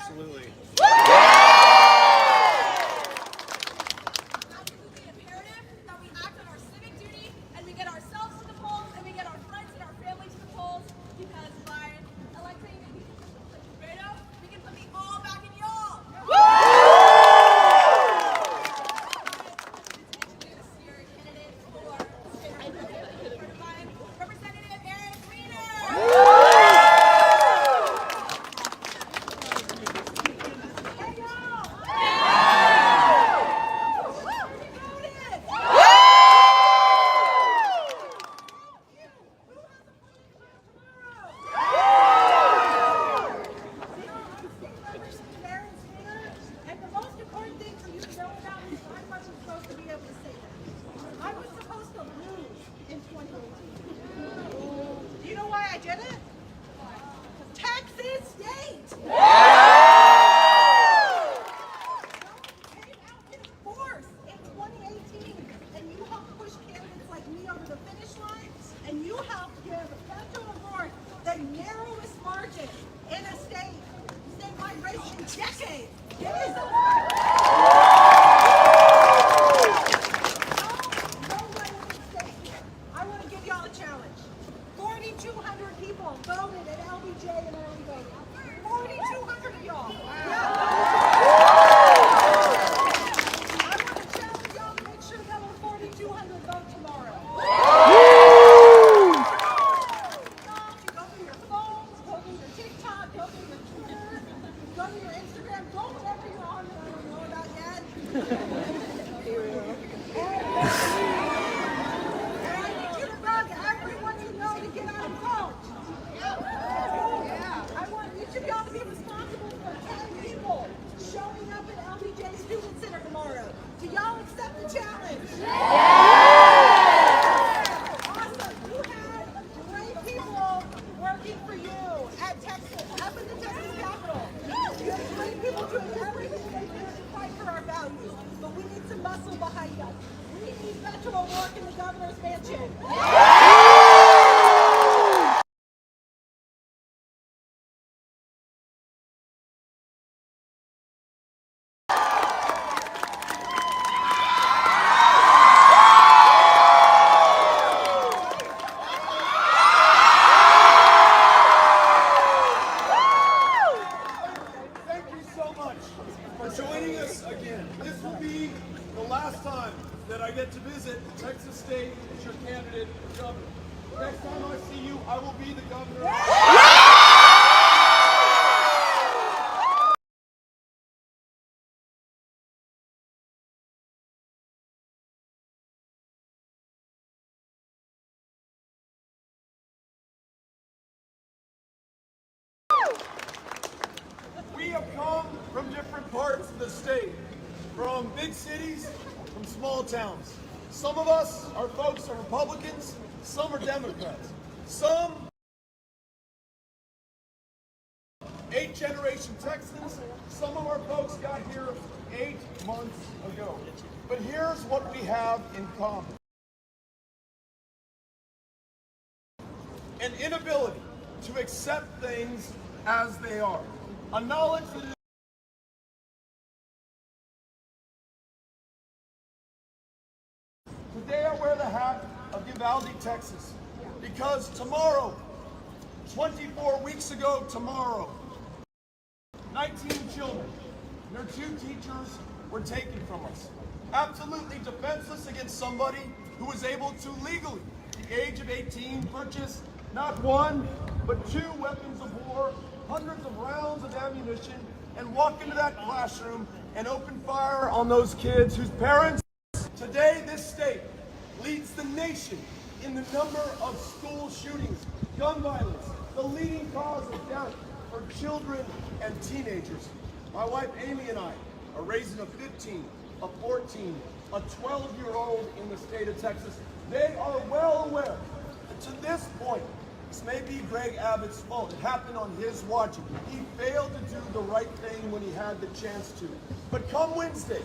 Absolutely. Absolutely imperative that we act on our civic duty and we get ourselves to the polls and we get our friends and our family to the polls, because by electing Beto, we can put the all back in y'all. Introduce your candidate for Representative Eric Weiner. And the most important thing for you to know about me is I wasn't supposed to be able to say that. I was supposed to lose in 2018. Do you know why I did it? Texas State! Came out in force in 2018, and you helped push candidates like me over the finish line, and you helped give Beto O'Rourke the narrowest margin in a statewide race in decades. It is a no way with the state. I want to give y'all a challenge. 4,200 people voted at LBJ and early voting. 4,200 of y'all. Yeah. I want to challenge y'all to make sure that we're 4,200 vote tomorrow. Go to your phones, go to your TikTok, go to your Twitter, go to your Instagram, go whatever you're on that I don't know about yet. And I need you to bug everyone you know to get out and vote. I want each of y'all to be responsible for 10 people showing up at LBJ Student Center tomorrow. Do y'all accept the challenge? Awesome. You had great people working for you at Texas, up in the Texas Capitol. You have great people doing everything they can to fight for our values, but we need some muscle behind us. We need Beto O'Rourke in the governor's mansion. Thank you so much for joining us again. This will be the last time that I get to visit Texas State as your candidate for governor. Next time I see you, I will be the governor. We have come from different parts of the state, from big cities, from small towns. Some of us, our folks, are Republicans, some are Democrats. Some 8th-generation Texans. Some of our folks got here 8 months ago. But here's what we have in common. An inability to accept things as they are. A knowledge that today I wear the hat of Uvalde, Texas, because tomorrow, 24 weeks ago tomorrow, 19 children and their 2 teachers were taken from us. Absolutely defenseless against somebody who was able to legally, at the age of 18, purchase not 1, but 2 weapons of war, hundreds of rounds of ammunition, and walk into that classroom and open fire on those kids whose parents. Today, this state leads the nation in the number of school shootings, gun violence, the leading cause of death for children and teenagers. My wife Amy and I are raising a 15, a 14, a 12-year-old in the state of Texas. They are well aware that to this point, this may be Greg Abbott's fault. It happened on his watch. He failed to do the right thing when he had the chance to. But come Wednesday,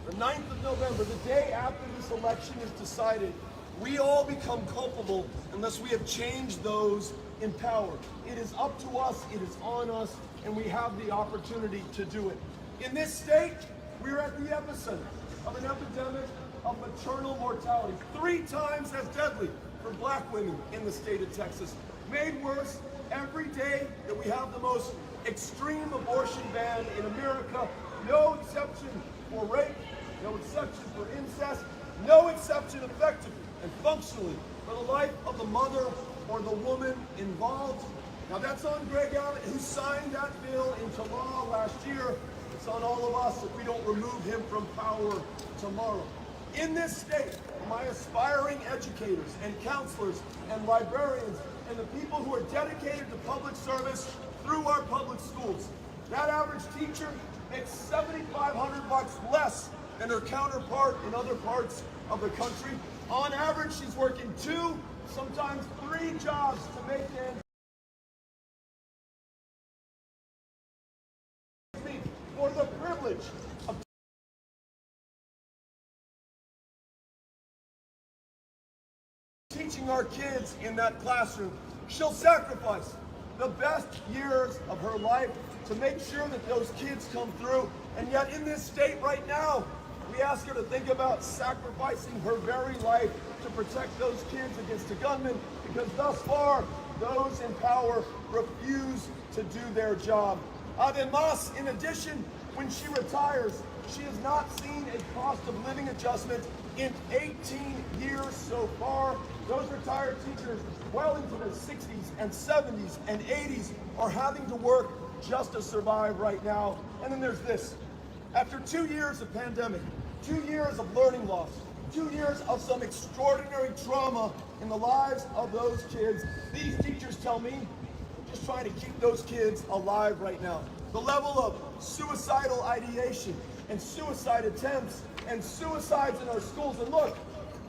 the 9th of November, the day after this election is decided, we all become culpable unless we have changed those in power. It is up to us, it is on us, and we have the opportunity to do it. In this state, we're at the epicenter of an epidemic of maternal mortality, 3 times as deadly for black women in the state of Texas. Made worse every day that we have the most extreme abortion ban in America. No exception for rape, no exception for incest, no exception effectively and functionally for the life of the mother or the woman involved. Now that's on Greg Abbott, who signed that bill into law last year. It's on all of us if we don't remove him from power tomorrow. In this state, my aspiring educators and counselors and librarians and the people who are dedicated to public service through our public schools, that average teacher makes $7,500 less than her counterpart in other parts of the country. On average, she's working 2, sometimes 3 jobs to make ends meet for the privilege of teaching our kids in that classroom. She'll sacrifice the best years of her life to make sure that those kids come through. And yet in this state right now, we ask her to think about sacrificing her very life to protect those kids against a gunman, because thus far, those in power refuse to do their job. Además, in addition, when she retires, she has not seen a cost of living adjustment in 18 years so far. Those retired teachers well into their 60s and 70s and 80s are having to work just to survive right now. And then there's this. After 2 years of pandemic, 2 years of learning loss, 2 years of some extraordinary trauma in the lives of those kids, these teachers tell me, just trying to keep those kids alive right now. The level of suicidal ideation and suicide attempts and suicides in our schools. And look,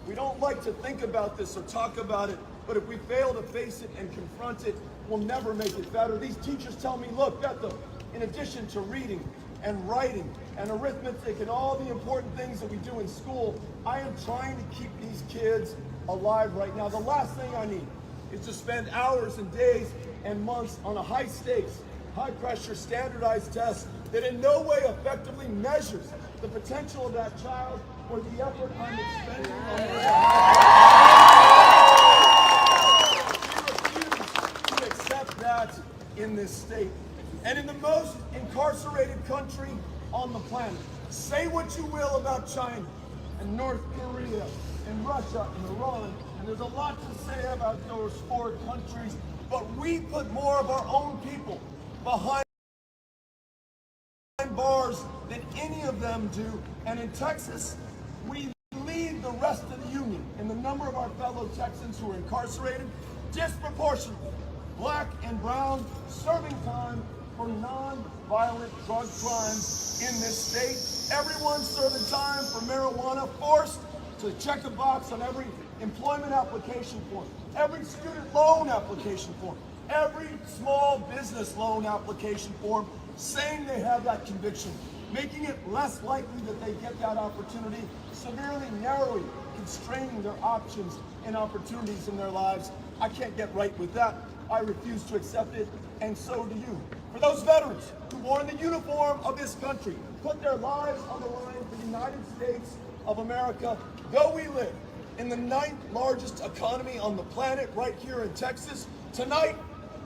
we don't like to think about this or talk about it, but if we fail to face it and confront it, we'll never make it better. These teachers tell me, look, Bethel, in addition to reading and writing and arithmetic and all the important things that we do in school, I am trying to keep these kids alive right now. The last thing I need is to spend hours and days and months on a high-stakes, high-pressure, standardized test that in no way effectively measures the potential of that child or the effort I'm expending on their behalf. We refuse to accept that in this state. And in the most incarcerated country on the planet, say what you will about China and North Korea and Russia and Iran, and there's a lot to say about those 4 countries, but we put more of our own people behind bars than any of them do. And in Texas, we lead the rest of the union in the number of our fellow Texans who are incarcerated, disproportionately black and brown, serving time for non-violent drug crimes in this state. Everyone serving time for marijuana, forced to check a box on every employment application form, every student loan application form, every small business loan application form, saying they have that conviction, making it less likely that they get that opportunity, severely narrowing, constraining their options and opportunities in their lives. I can't get right with that. I refuse to accept it, and so do you. For those veterans who wore the uniform of this country, put their lives on the line for the United States of America, though we live in the 9th largest economy on the planet right here in Texas, tonight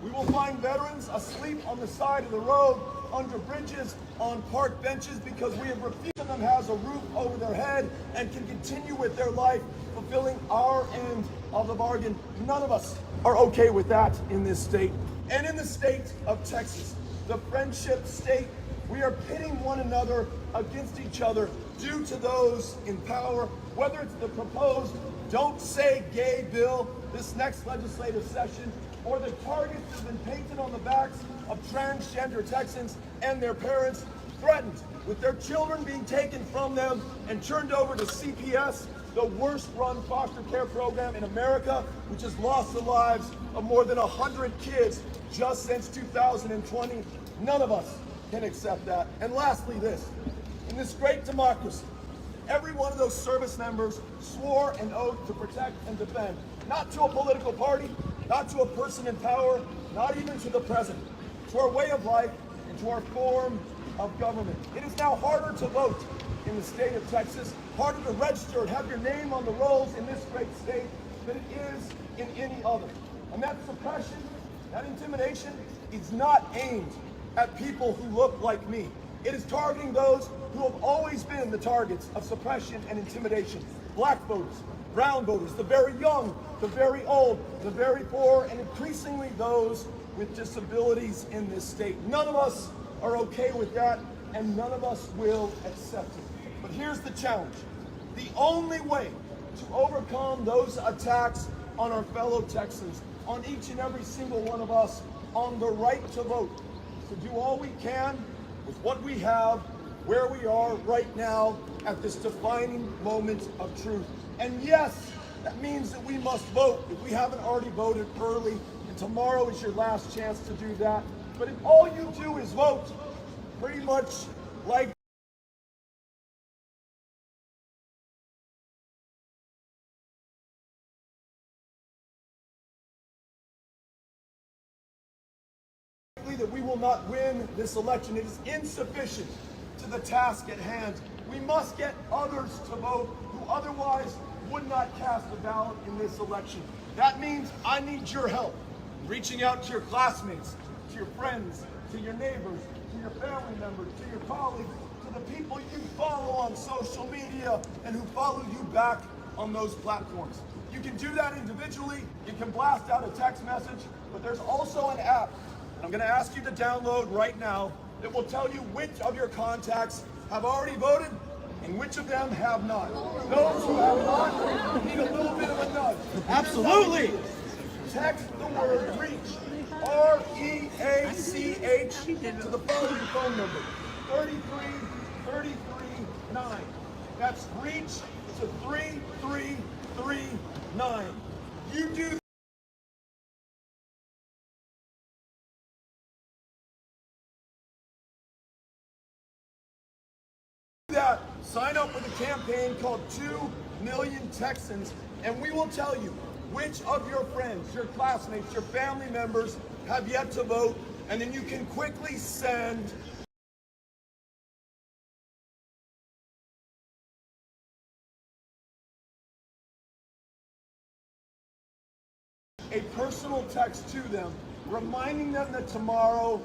we will find veterans asleep on the side of the road, under bridges, on park benches, because we have refused them has a roof over their head and can continue with their life fulfilling our end of the bargain. None of us are okay with that in this state. And in the state of Texas, the friendship state, we are pitting one another against each other due to those in power, whether it's the proposed Don't Say Gay bill this next legislative session, or the targets that have been painted on the backs of transgender Texans and their parents, threatened with their children being taken from them and turned over to CPS, the worst run foster care program in America, which has lost the lives of more than 100 kids just since 2020. None of us can accept that. And lastly, this. In this great democracy, every one of those service members swore an oath to protect and defend, not to a political party, not to a person in power, not even to the president, to our way of life to our form of government. It is now harder to vote in the state of Texas, harder to register and have your name on the rolls in this great state than it is in any other. And that suppression, that intimidation is not aimed at people who look like me. It is targeting those who have always been the targets of suppression and intimidation. Black voters, brown voters, the very young, the very old, the very poor, and increasingly those with disabilities in this state. None of us are okay with that, and none of us will accept it. But here's the challenge. The only way to overcome those attacks on our fellow Texans, on each and every single one of us, on the right to vote, is to do all we can with what we have, where we are right now at this defining moment of truth. And yes, that means that we must vote if we haven't already voted early, and tomorrow is your last chance to do that. But if all you do is vote, pretty much like that we will not win this election. It is insufficient to the task at hand. We must get others to vote who otherwise would not cast a ballot in this election. That means I need your help reaching out to your classmates, to your friends, to your neighbors, to your family members, to your colleagues, to the people you follow on social media and who follow you back on those platforms. You can do that individually. You can blast out a text message, but there's also an app I'm going to ask you to download right now that will tell you which of your contacts have already voted and which of them have not. Those who have not need a little bit of a nudge. Absolutely. Text the word REACH, R-E-A-C-H, to the following phone number, 33339. That's REACH to 3339. You do that, sign up with a campaign called 2 Million Texans, and we will tell you which of your friends, your classmates, your family members have yet to vote, and then you can quickly send a personal text to them, reminding them that tomorrow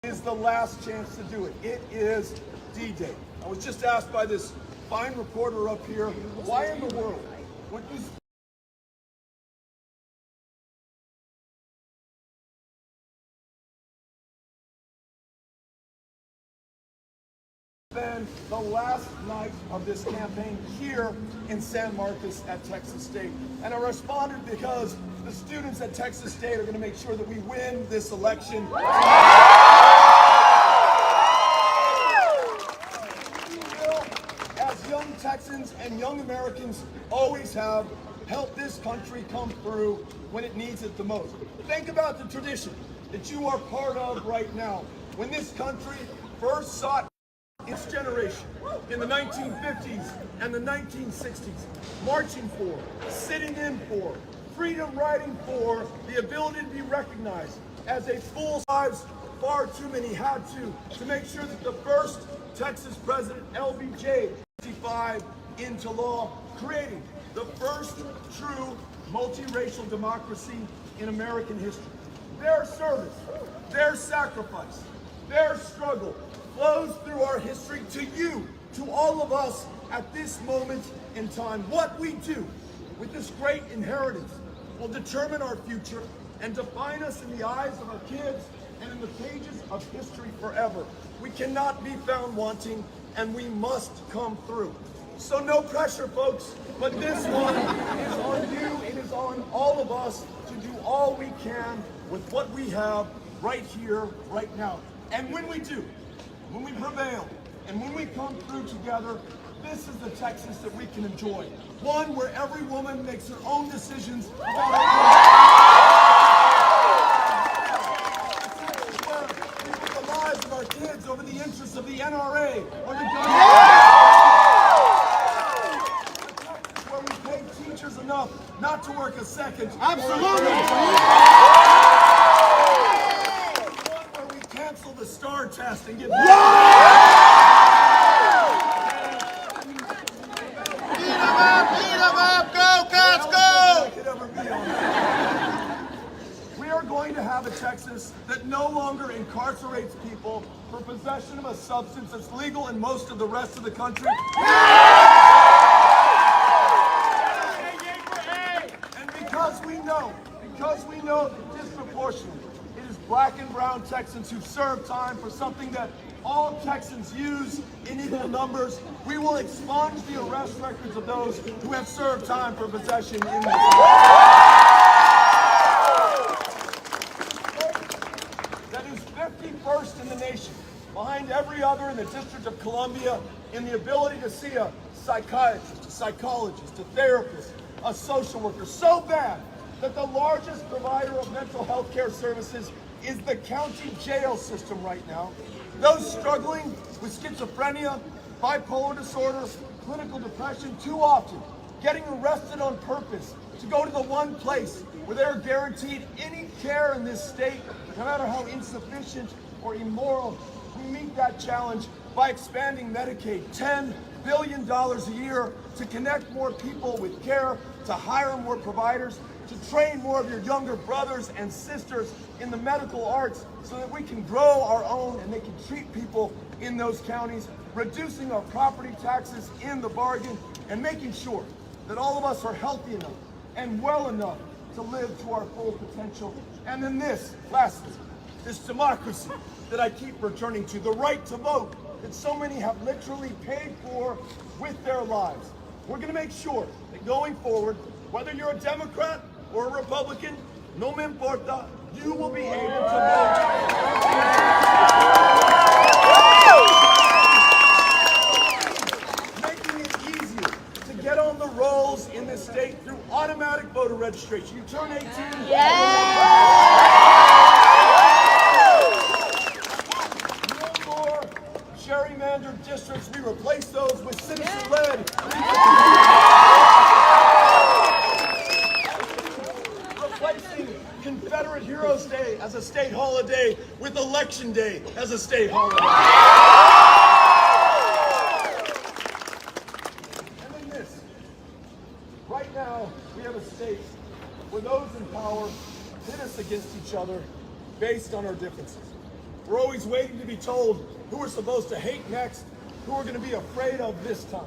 is the last chance to do it. It is D-Day. I was just asked by this fine reporter up here, why in the world would you spend the last night of this campaign here in San Marcos at Texas State? And I responded because the students at Texas State are going to make sure that we win this election. As young Texans and young Americans always have, helped this country come through when it needs it the most. Think about the tradition that you are part of right now. When this country first sought its generation in the 1950s and the 1960s, marching for, sitting in for, freedom riding for, the ability to be recognized as a full lives, far too many had to make sure that the first Texas president, LBJ, 55 into law, creating the first true multiracial democracy in American history. Their service, their sacrifice, their struggle flows through our history to you, to all of us at this moment in time. What we do with this great inheritance will determine our future and define us in the eyes of our kids and in the pages of history forever. We cannot be found wanting, and we must come through. So no pressure, folks, but this one is on you. It is on all of us to do all we can with what we have right here, right now. And when we do, when we prevail, and when we come through together, this is the Texas that we can enjoy. One where every woman makes her own decisions about her own. kids over the interests of the NRA or the government. Where we pay teachers enough not to work a second. Absolutely. Where we cancel the STAR test and give Go, Cats, go! We are going to have a Texas that no longer incarcerates people for possession of a substance that's legal in most of the rest of the country. And because we know that disproportionately it is black and brown Texans who serve time for something that all Texans use in equal numbers, we will expunge the arrest records of those who have served time for possession in this that is 51st in the nation, behind every other in the District of Columbia, in the ability to see a psychiatrist, a psychologist, a therapist, a social worker, so bad that the largest provider of mental health care services is the county jail system right now. Those struggling with schizophrenia, bipolar disorder, clinical depression, too often getting arrested on purpose to go to the one place where they're guaranteed any care in this state, no matter how insufficient or immoral. We meet that challenge by expanding Medicaid, $10 billion a year to connect more people with care, to hire more providers, to train more of your younger brothers and sisters in the medical arts so that we can grow our own and they can treat people in those counties, reducing our property taxes in the bargain, and making sure that all of us are healthy enough and well enough to live to our full potential. And then this, lastly, this democracy that I keep returning to, the right to vote that so many have literally paid for with their lives. We're going to make sure that going forward, whether you're a Democrat or a Republican, no me importa, you will be able to vote. Making it easier to get on the rolls in this state through automatic voter registration. You turn 18. No more gerrymandered districts. We replace those with citizen-led. Replacing Confederate Heroes Day as a state holiday with Election Day as a state holiday. And then this. Right now, we have a state where those in power pit us against each other based on our differences. We're always waiting to be told who we're supposed to hate next, who we're going to be afraid of this time.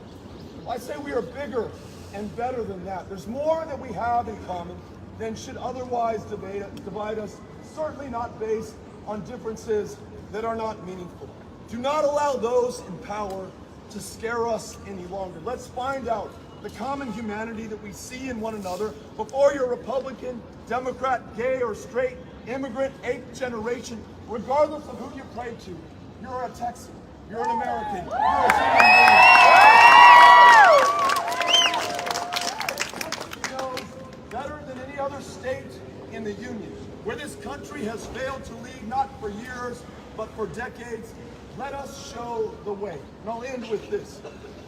I say we are bigger and better than that. There's more that we have in common than should otherwise divide us, certainly not based on differences that are not meaningful. Do not allow those in power to scare us any longer. Let's find out the common humanity that we see in one another before you're Republican, Democrat, gay or straight, immigrant, eighth generation, regardless of who you pray to. You're a Texan, you're an American, you're a human being. Knows better than any other state in the Union, where this country has failed to lead not for years, but for decades. Let us show the way. And I'll end with this.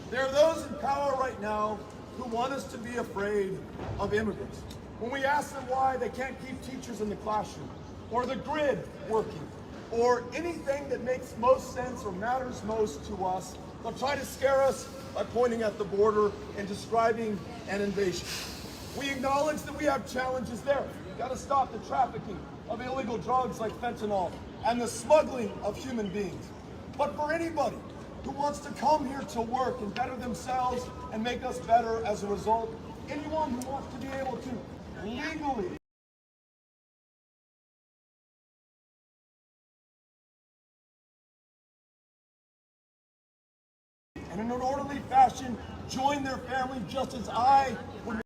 There are those in power right now who want us to be afraid of immigrants. When we ask them why they can't keep teachers in the classroom, or the grid working, or anything that makes most sense or matters most to us, they'll try to scare us by pointing at the border and describing an invasion. We acknowledge that we have challenges there. We've got to stop the trafficking of illegal drugs like fentanyl and the smuggling of human beings. But for anybody who wants to come here to work and better themselves and make us better as a result, anyone who wants to be able to legally and in an orderly fashion join their family just as I would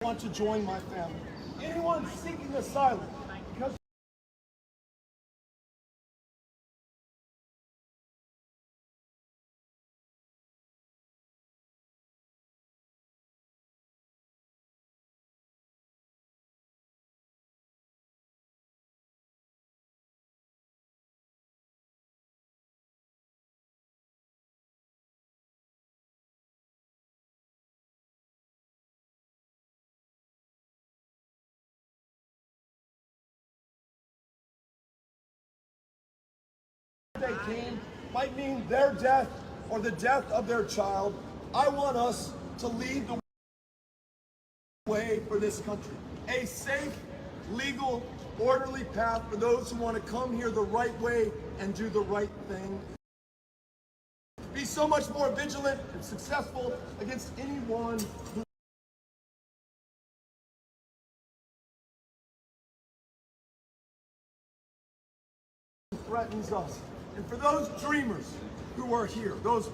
want to join my family. Anyone seeking asylum because they came might mean their death or the death of their child. I want us to lead the way for this country. A safe, legal, orderly path for those who want to come here the right way and do the right thing. Be so much more vigilant and successful against anyone who threatens us. And for those dreamers who are here, those